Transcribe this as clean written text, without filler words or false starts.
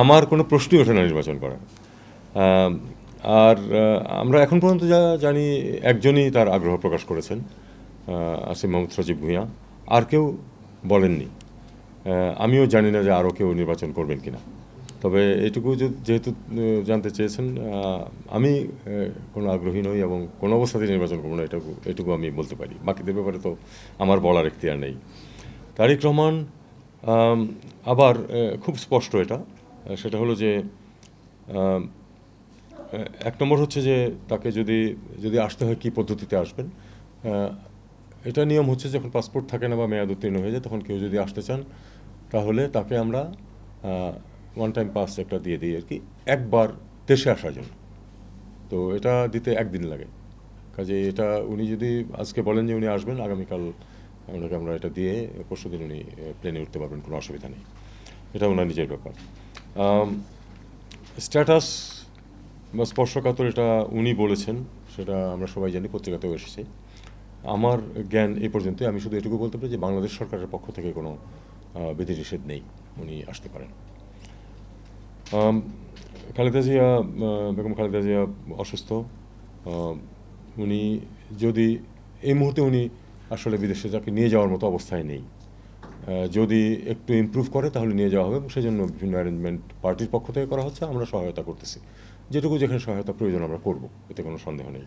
আমার কোনো প্রশ্নই ওঠে না নির্বাচন করা। আম, আর আমরা এখন পর্যন্ত যা জানি একজনই তার আগ্রহ প্রকাশ করেছেন, আসিফ মাহমুদ সজীব ভূঁইয়া। আর কেউ বলেননি। আমিও জানি না যে আরও কেউ নির্বাচন করবেন কিনা। তবে এটুকু যেহেতু জানতে চেয়েছেন, আমি কোনো আগ্রহী নই এবং কোনো অবস্থাতেই নির্বাচন করবো না, এটুকু আমি বলতে পারি। বাকিদের ব্যাপারে তো আমার বলার এখতিয়ার নেই। তারেক রহমান আম, আবার খুব স্পষ্ট এটা, সেটা হলো যে আম, এক নম্বর হচ্ছে যে তাকে যদি যদি আসতে হয় কী পদ্ধতিতে আসবেন। আহ, এটা নিয়ম হচ্ছে যখন পাসপোর্ট থাকে না বা মেয়াদ উত্তীর্ণ হয়ে যায়, তখন কেউ যদি আসতে চান তাহলে তাকে আমরা ওয়ান টাইম পাস একটা দিয়ে দিই আর কি, একবার দেশে আসার জন্য। তো এটা দিতে একদিন লাগে। কাজে এটা উনি যদি আজকে বলেন যে উনি আসবেন, আগামীকাল ওনাকে আমরা এটা দিয়ে পরশু দিন উনি প্লেনে উঠতে পারবেন, কোনো অসুবিধা নেই। এটা ওনার নিজের ব্যাপার। স্ট্যাটাস বা স্পর্শকাতর এটা উনি বলেছেন, সেটা আমরা সবাই জানি, পত্রিকাতেও এসেছে। আমার জ্ঞান এই পর্যন্তই। আমি শুধু এটুকু বলতে পারি যে বাংলাদেশ সরকারের পক্ষ থেকে কোনো বিধিনিষেধ নেই, উনি আসতে পারেন। আম, খালেদা জিয়া, বেগম খালেদা জিয়া অসুস্থ। আম, উনি যদি এই মুহূর্তে উনি আসলে বিদেশে যাকে নিয়ে যাওয়ার মতো অবস্থায় নেই। যদি একটু ইমপ্রুভ করে তাহলে নিয়ে যাওয়া হবে, এবং সেই জন্য বিভিন্ন অ্যারেঞ্জমেন্ট পার্টির পক্ষ থেকে করা হচ্ছে, আমরা সহায়তা করতেছি। যেটুকু যেখানে সহায়তা প্রয়োজন আমরা করব, এতে কোনো সন্দেহ নেই।